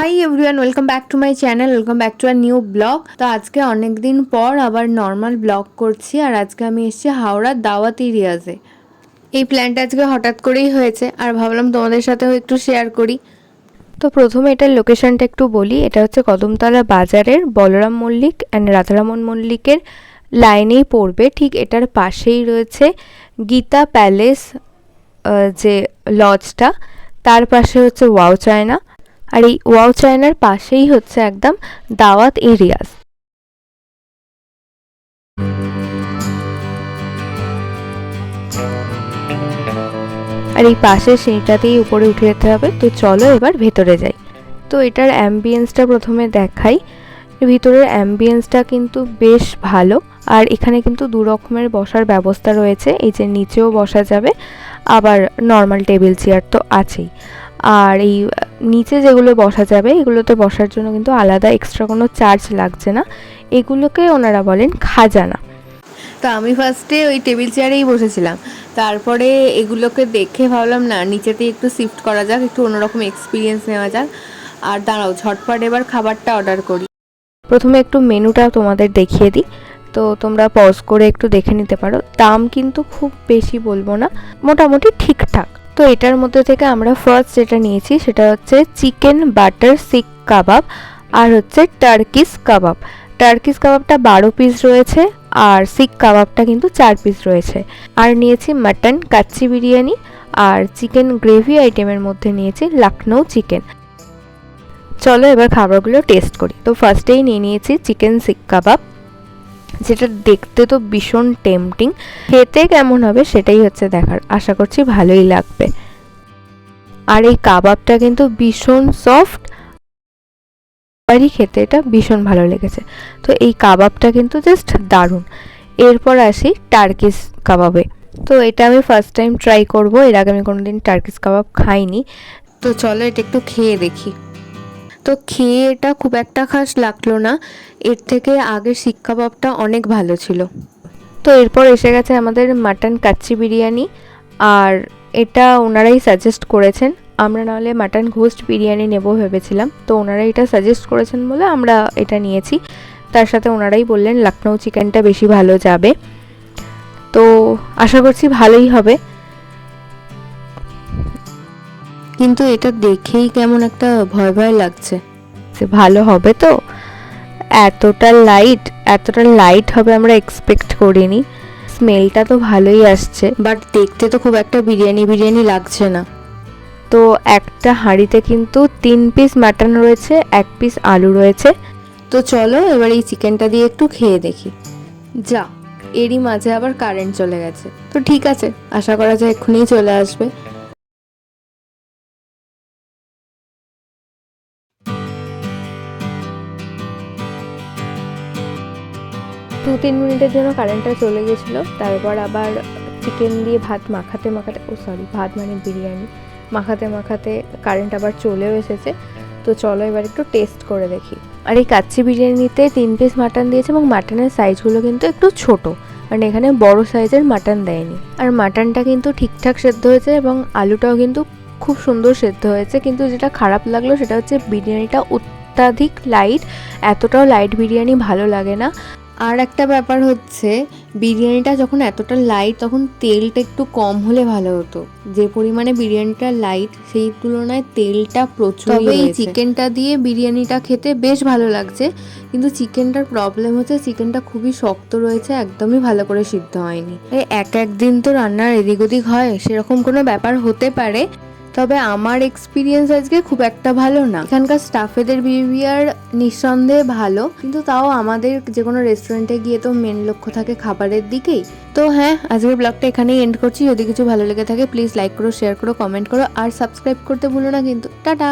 High everyone, welcome back to my channel, welcome back to our new blog. তো আজকে অনেক দিন পর আবার নর্মাল ব্লগ করছি। আর আজকে আমি এসেছি হাওড়ার দাওয়াতি রিয়াজে। এই প্ল্যানটা আজকে হঠাৎ করেই হয়েছে আর ভাবলাম তোমাদের সাথেও একটু শেয়ার করি। তো প্রথমে এটার লোকেশনটা একটু বলি। এটা হচ্ছে কদমতলা বাজারের বলরাম মল্লিক অ্যান্ড রাধারমন মল্লিকের লাইনেই পড়বে। ঠিক এটার পাশেই রয়েছে গীতা প্যালেস, যে লজটা, তার পাশে হচ্ছে ওয়াও চায়না। আর এই ওয়াও চায়নার পাশেই হচ্ছে একদম দাওয়াত এরিয়াস। আর এই পাশের সিঁড়িটাতেই উপরে উঠে যেতে হবে। তো চলো এবার ভেতরে যাই। তো এটার অ্যাম্বিয়েন্সটা প্রথমে দেখাই। ভিতরের অ্যাম্বিয়েন্সটা কিন্তু বেশ ভালো। আর এখানে কিন্তু দু রকমের বসার ব্যবস্থা রয়েছে। এই যে নিচেও বসা যাবে, আবার নর্মাল টেবিল চেয়ার তো আছেই। আর এই নিচে যেগুলো বসা যাবে এগুলোতে বসার জন্য কিন্তু আলাদা এক্সট্রা কোনো চার্জ লাগছে না। এগুলোকে ওনারা বলেন খাজানা। তো আমি ফার্স্টে ওই টেবিল চেয়ারেই বসেছিলাম। তারপরে এগুলোকে দেখে ভাবলাম না, নিচেতেই একটু শিফট করা যাক, একটু অন্যরকম এক্সপিরিয়েন্স নেওয়া যাক। আর দাঁড়াও, ঝটপট এবার খাবারটা অর্ডার করি। প্রথমে একটু মেনুটা তোমাদের দেখিয়ে দিই। তো তোমরা পজ করে একটু দেখে নিতে পারো। দাম কিন্তু খুব বেশি বলবো না, মোটামুটি ঠিকঠাক। তো এটার মধ্যে থেকে আমরা ফার্স্ট যেটা নিয়েছি সেটা হচ্ছে চিকেন বাটার সিক কাবাব আর হচ্ছে টার্কিশ কাবাব। টার্কিশ কাবাবটা 12 পিস রয়েছে আর সিক কাবাবটা কিন্তু 4 পিস রয়েছে। আর নিয়েছি মাটন কাচ্চি বিরিয়ানি আর চিকেন গ্রেভি আইটেমের মধ্যে নিয়েছি লখনৌ চিকেন। চলো এবার খাবারগুলো টেস্ট করি। তো ফার্স্টেই নিয়ে নিয়েছি চিকেন সিক কাবাব, যেটা দেখতে তো ভীষণ টেম্পটিং। খেতে কেমন হবে সেটাই হচ্ছে দেখার। আশা করছি ভালোই লাগবে। আর এই কাবাবটা কিন্তু ভীষণ সফট, বাড়ি খেতে এটা ভীষণ ভালো লেগেছে। তো এই কাবাবটা কিন্তু জাস্ট দারুণ। এরপর আসি টার্কিশ কাবাবে। তো এটা আমি ফার্স্ট টাইম ট্রাই করব, এর আগে আমি কোনোদিন টার্কিশ কাবাব খাইনি। তো চলো এটা একটু খেয়ে দেখি। তো খেয়ে এটা খুব একটা খাস লাগলো না, এর থেকে আগের শিক কাবাবটা অনেক ভালো ছিল। তো এরপর এসে গেছে আমাদের মাটন কাচ্চি বিরিয়ানি। আর এটা ওনারাই সাজেস্ট করেছেন। আমরা নাহলে মাটন ঘোস্ট বিরিয়ানি নেব ভেবেছিলাম, তো ওনারা এটা সাজেস্ট করেছেন বলে আমরা এটা নিয়েছি। তার সাথে ওনারাই বললেন লখনৌ চিকেনটা বেশি ভালো যাবে। তো আশা করছি ভালোই হবে। কিন্তু এটা দেখেই কেমন একটা ভয় ভয় লাগছে, ভালো হবে তো। এতটা লাইট হবে আমরা এক্সপেক্ট করিনি। স্মেলটা তো ভালোই আসছে, বাট দেখতে তো খুব একটা বিরিয়ানি লাগছে না। তো একটা হাঁড়িতে কিন্তু 3 পিস মাটন রয়েছে, 1 পিস আলু রয়েছে। তো চলো এবার এই চিকেনটা দিয়ে একটু খেয়ে দেখি। যা, এরই মাঝে আবার কারেন্ট চলে গেছে। তো ঠিক আছে, আশা করা যায় এক্ষুনি চলে আসবে। 2-3 মিনিটের জন্য কারেন্টটা চলে গেছিলো। তারপর আবার চিকেন দিয়ে ভাত মাখাতে ভাত মানে বিরিয়ানি মাখাতে কারেন্ট আবার চলেও এসেছে। তো চলো এবার একটু টেস্ট করে দেখি। আর এই কাচ্চি বিরিয়ানিতে 3 পিস মাটন দিয়েছে এবং মাটনের সাইজগুলো কিন্তু একটু ছোট, মানে এখানে বড় সাইজের মাটন দেয়নি। আর মাটনটা কিন্তু ঠিকঠাক সেদ্ধ হয়েছে এবং আলুটাও কিন্তু খুব সুন্দর সেদ্ধ হয়েছে। কিন্তু যেটা খারাপ লাগলো সেটা হচ্ছে বিরিয়ানিটা অত্যাধিক লাইট। এতটাও লাইট বিরিয়ানি ভালো লাগে না। আর একটা ব্যাপার হচ্ছে, বিরিয়ানিটা যখন এতটা লাইট তখন তেলটা একটু কম হলে ভালো হতো। যে পরিমাণে বিরিয়ানিটা লাইট সেই তুলনায় তেলটা প্রচুর। তবে এই চিকেনটা দিয়ে বিরিয়ানিটা খেতে বেশ ভালো লাগছে, কিন্তু চিকেনটার প্রবলেম হচ্ছে চিকেনটা খুবই শক্ত রয়েছে, একদমই ভালো করে সিদ্ধ হয়নি। একদিন তো রান্নার এদিক ওদিক হয়, সেরকম কোনো ব্যাপার হতে পারে। তবে আমার এক্সপিরিয়েন্স আজকে খুব একটা ভালো না। এখানকার স্টাফেদের বিহেভিয়ার নিঃসন্দেহে ভালো, কিন্তু তাও আমাদের যে কোনো রেস্টুরেন্টে গিয়ে তো মেন লক্ষ্য থাকে খাবারের দিকেই। তো হ্যাঁ, আজকের ব্লগটা এখানেই এন্ড করছি। যদি কিছু ভালো লেগে থাকে প্লিজ লাইক করো, শেয়ার করো, কমেন্ট করো আর সাবস্ক্রাইব করতে ভুলো না কিন্তু। টাটা।